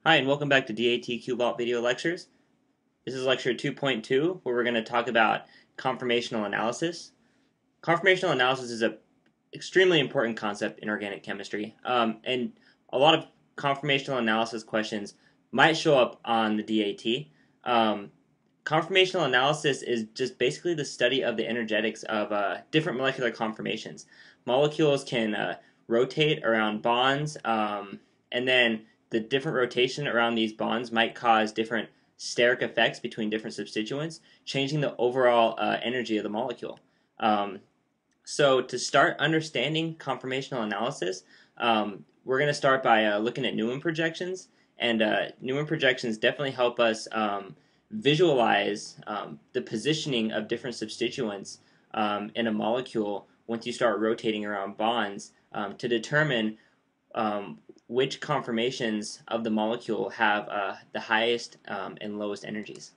Hi, and welcome back to DATQVAULT video lectures. This is lecture 2.2, where we're going to talk about conformational analysis. Conformational analysis is an extremely important concept in organic chemistry, and a lot of conformational analysis questions might show up on the DAT. Conformational analysis is just basically the study of the energetics of different molecular conformations. Molecules can rotate around bonds, and then the different rotation around these bonds might cause different steric effects between different substituents, changing the overall energy of the molecule. So to start understanding conformational analysis, we're going to start by looking at Newman projections, and Newman projections definitely help us visualize the positioning of different substituents in a molecule once you start rotating around bonds to determine which conformations of the molecule have the highest and lowest energies.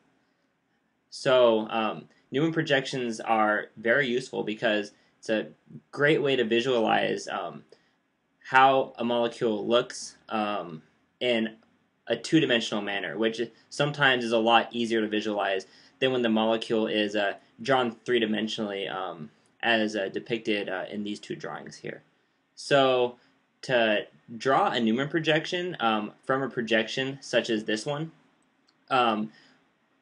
So Newman projections are very useful because it's a great way to visualize how a molecule looks in a two-dimensional manner, which sometimes is a lot easier to visualize than when the molecule is drawn three-dimensionally as depicted in these two drawings here. So to draw a Newman projection from a projection such as this one,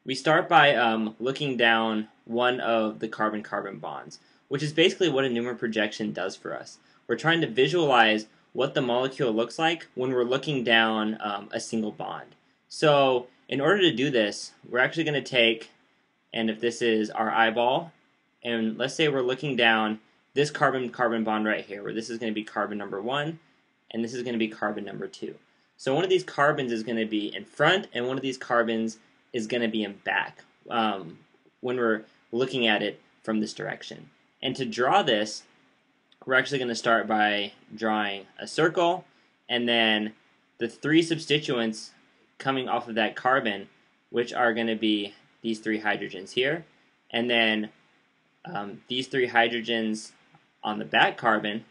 we start by looking down one of the carbon-carbon bonds, which is basically what a Newman projection does for us. We're trying to visualize what the molecule looks like when we're looking down a single bond. So in order to do this, we're actually going to take, and if this is our eyeball, and let's say we're looking down this carbon-carbon bond right here, where this is going to be carbon number 1, and this is going to be carbon number 2. So one of these carbons is going to be in front, and one of these carbons is going to be in back when we're looking at it from this direction. And to draw this, we're actually going to start by drawing a circle, and then the three substituents coming off of that carbon, which are going to be these three hydrogens here, and then these three hydrogens on the back carbon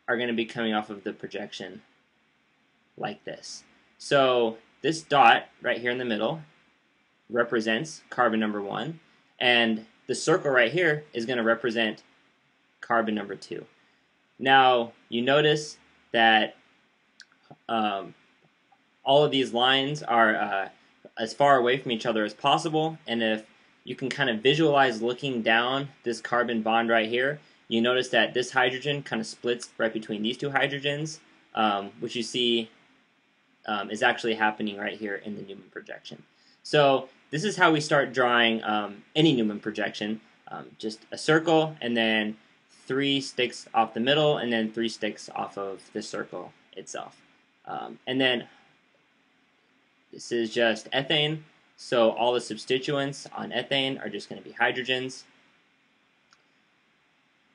are going to be coming off of the projection like this. So this dot right here in the middle represents carbon number 1, and the circle right here is going to represent carbon number 2. Now you notice that all of these lines are as far away from each other as possible, and if you can kind of visualize looking down this carbon bond right here, you notice that this hydrogen kind of splits right between these two hydrogens, which you see is actually happening right here in the Newman projection. So this is how we start drawing any Newman projection, just a circle, and then 3 sticks off the middle, and then 3 sticks off of the circle itself. And then this is just ethane, so all the substituents on ethane are just going to be hydrogens.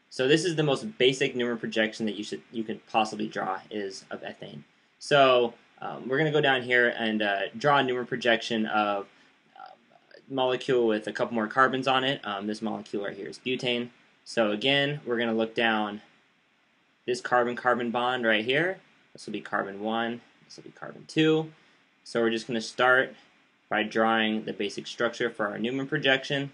So this is the most basic Newman projection that you could possibly draw is of ethane. So we're going to go down here and draw a Newman projection of a molecule with a couple more carbons on it. This molecule right here is butane. So again, we're going to look down this carbon-carbon bond right here. This will be carbon 1, this will be carbon 2. So we're just going to start by drawing the basic structure for our Newman projection.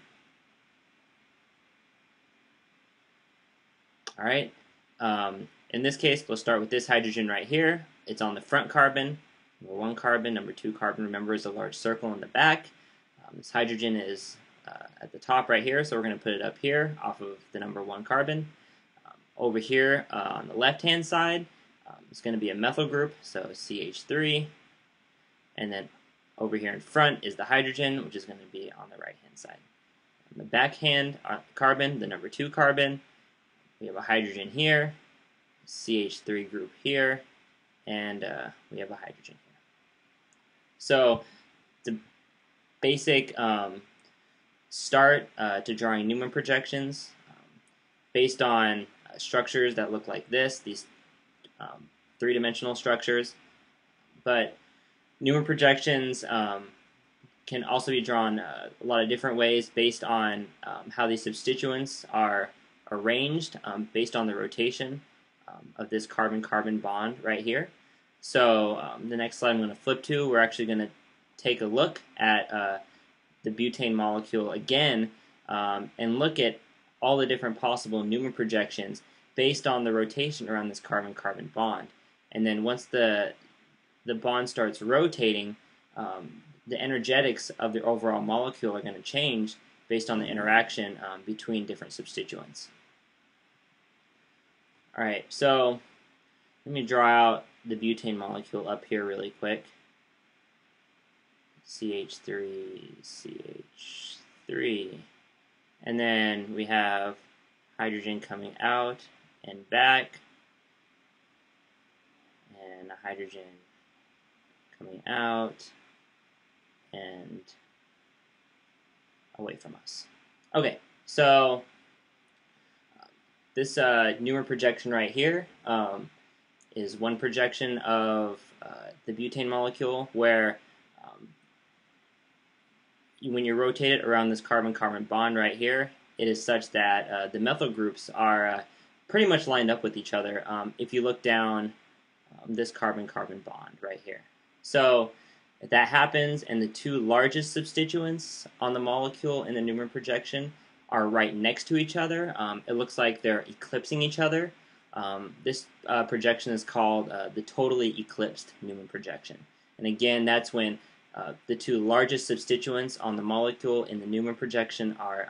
All right. In this case, we'll start with this hydrogen right here. It's on the front carbon. Number 1 carbon, number 2 carbon, remember, is a large circle in the back. This hydrogen is at the top right here, so we're going to put it up here off of the number 1 carbon. Over here on the left-hand side, it's going to be a methyl group, so CH3. And then over here in front is the hydrogen, which is going to be on the right-hand side. On the backhand carbon, the number 2 carbon, we have a hydrogen here, CH3 group here, and we have a hydrogen here. So the basic start to drawing Newman projections based on structures that look like this, these three-dimensional structures. But Newman projections can also be drawn a lot of different ways based on how these substituents are arranged based on the rotation of this carbon-carbon bond right here. So the next slide I'm going to flip to, we're actually going to take a look at the butane molecule again and look at all the different possible Newman projections based on the rotation around this carbon-carbon bond. And then once the bond starts rotating, the energetics of the overall molecule are going to change based on the interaction between different substituents. Alright, so let me draw out the butane molecule up here really quick. CH3, CH3. And then we have hydrogen coming out and back, and a hydrogen coming out and away from us. Okay, so this Newman projection right here is one projection of the butane molecule where when you rotate it around this carbon-carbon bond right here, it is such that the methyl groups are pretty much lined up with each other if you look down this carbon-carbon bond right here. So if that happens and the two largest substituents on the molecule in the Newman projection are right next to each other, it looks like they're eclipsing each other. This projection is called the totally eclipsed Newman projection. And again, that's when the two largest substituents on the molecule in the Newman projection are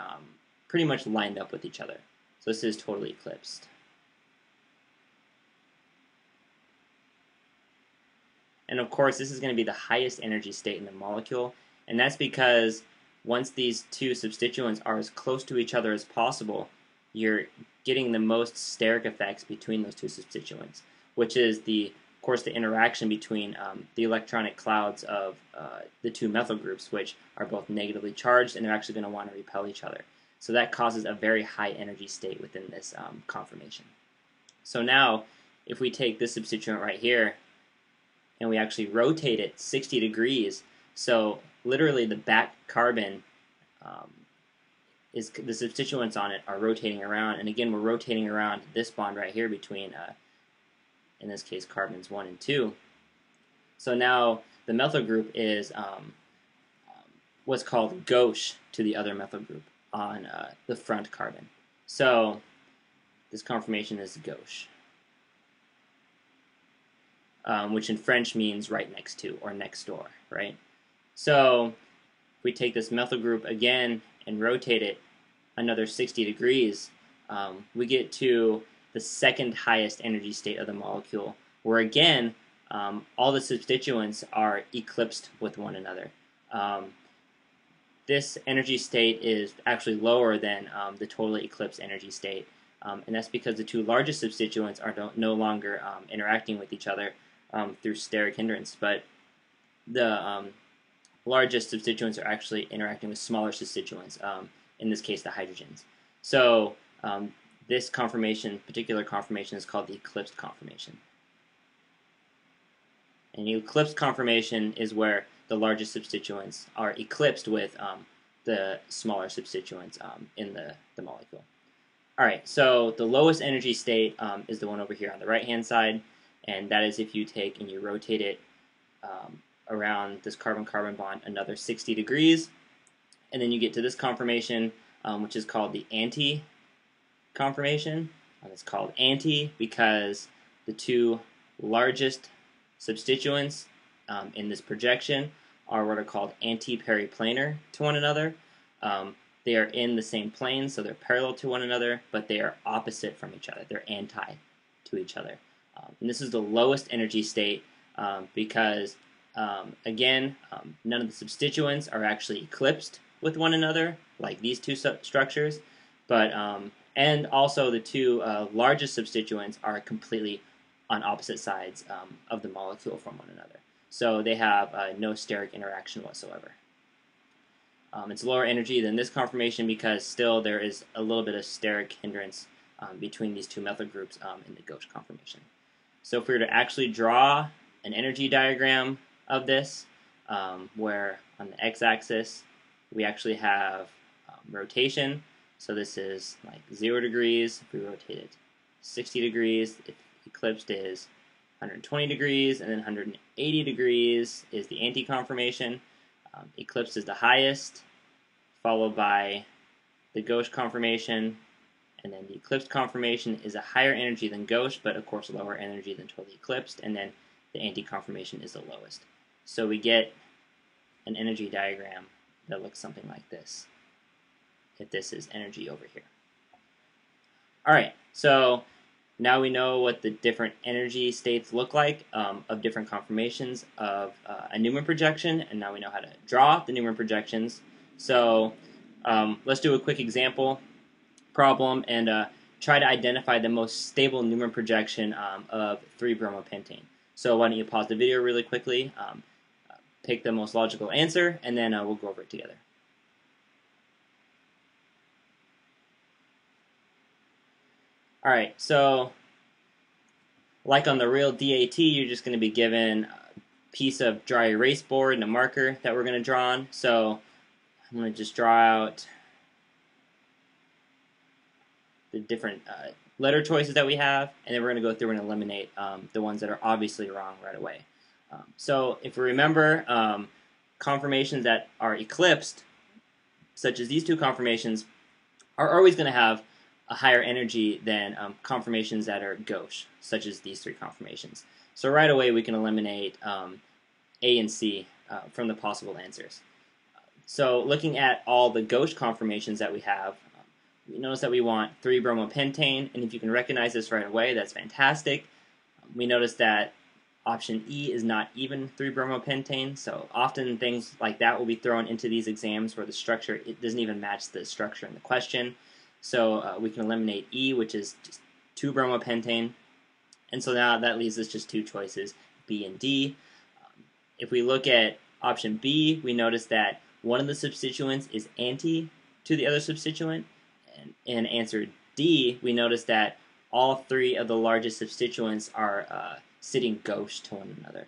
pretty much lined up with each other. So this is totally eclipsed. And of course, this is going to be the highest energy state in the molecule, and that's because once these two substituents are as close to each other as possible, you're getting the most steric effects between those two substituents, which is of course, the interaction between the electronic clouds of the two methyl groups, which are both negatively charged, and they're actually going to want to repel each other. So that causes a very high energy state within this conformation. So now, if we take this substituent right here, and we actually rotate it 60 degrees, so literally the back carbon is the substituents on it are rotating around, and again we're rotating around this bond right here between in this case carbons 1 and 2. So now the methyl group is what's called gauche to the other methyl group on the front carbon. So this conformation is gauche, which in French means right next to or next door, right? So if we take this methyl group again and rotate it another 60 degrees, we get to the second highest energy state of the molecule, where again, all the substituents are eclipsed with one another. This energy state is actually lower than the totally eclipsed energy state, and that's because the two largest substituents are no longer interacting with each other through steric hindrance, but the largest substituents are actually interacting with smaller substituents, in this case the hydrogens. So this particular conformation is called the eclipsed conformation. And the eclipsed conformation is where the largest substituents are eclipsed with the smaller substituents in the molecule. Alright, so the lowest energy state is the one over here on the right-hand side, and that is if you take and you rotate it around this carbon-carbon bond another 60 degrees, and then you get to this conformation, which is called the anti-conformation. It's called anti because the two largest substituents in this projection are what are called anti-periplanar to one another. They are in the same plane, so they're parallel to one another, but they are opposite from each other. They're anti to each other. And this is the lowest energy state because, again, none of the substituents are actually eclipsed with one another, like these two structures, but and also the two largest substituents are completely on opposite sides of the molecule from one another. So they have no steric interaction whatsoever. It's lower energy than this conformation because still there is a little bit of steric hindrance between these two methyl groups in the gauche conformation. So if we were to actually draw an energy diagram of this, where on the x-axis we actually have rotation, so this is like 0 degrees. If we rotate it 60 degrees, if eclipsed is 120 degrees, and then 180 degrees is the anti-conformation. Eclipse is the highest, followed by the gauche conformation, and then the eclipsed conformation is a higher energy than gauche, but of course lower energy than totally eclipsed, and then the anti-conformation is the lowest. So we get an energy diagram that looks something like this, if this is energy over here. Alright, so now we know what the different energy states look like of different conformations of a Newman projection, and now we know how to draw the Newman projections. So let's do a quick example problem and try to identify the most stable Newman projection of 3-bromopentane. So why don't you pause the video really quickly, pick the most logical answer, and then we'll go over it together. Alright, so like on the real DAT, you're just going to be given a piece of dry erase board and a marker that we're going to draw on. So I'm going to just draw out the different letter choices that we have, and then we're going to go through and eliminate the ones that are obviously wrong right away. So if we remember, conformations that are eclipsed, such as these two conformations, are always going to have a higher energy than conformations that are gauche, such as these three conformations. So right away we can eliminate A and C from the possible answers. So looking at all the gauche conformations that we have, we notice that we want 3-bromopentane, and if you can recognize this right away, that's fantastic. We notice that option E is not even 3-bromopentane, so often things like that will be thrown into these exams where the structure, it doesn't even match the structure in the question. So we can eliminate E, which is just 2-bromopentane, and so now that leaves us just two choices, B and D. If we look at option B, we notice that one of the substituents is anti to the other substituent, and in answer D, we notice that all three of the largest substituents are sitting gauche to one another.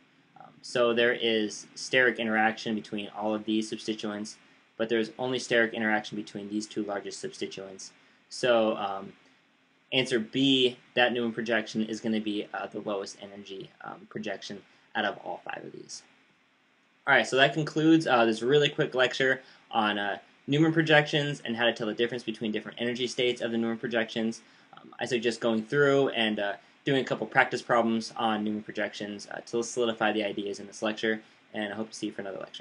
So there is steric interaction between all of these substituents, but there's only steric interaction between these two largest substituents. So answer B, that Newman projection, is going to be the lowest energy projection out of all five of these. Alright, so that concludes this really quick lecture on Newman projections and how to tell the difference between different energy states of the Newman projections. I suggest going through and doing a couple practice problems on Newman projections to solidify the ideas in this lecture, and I hope to see you for another lecture.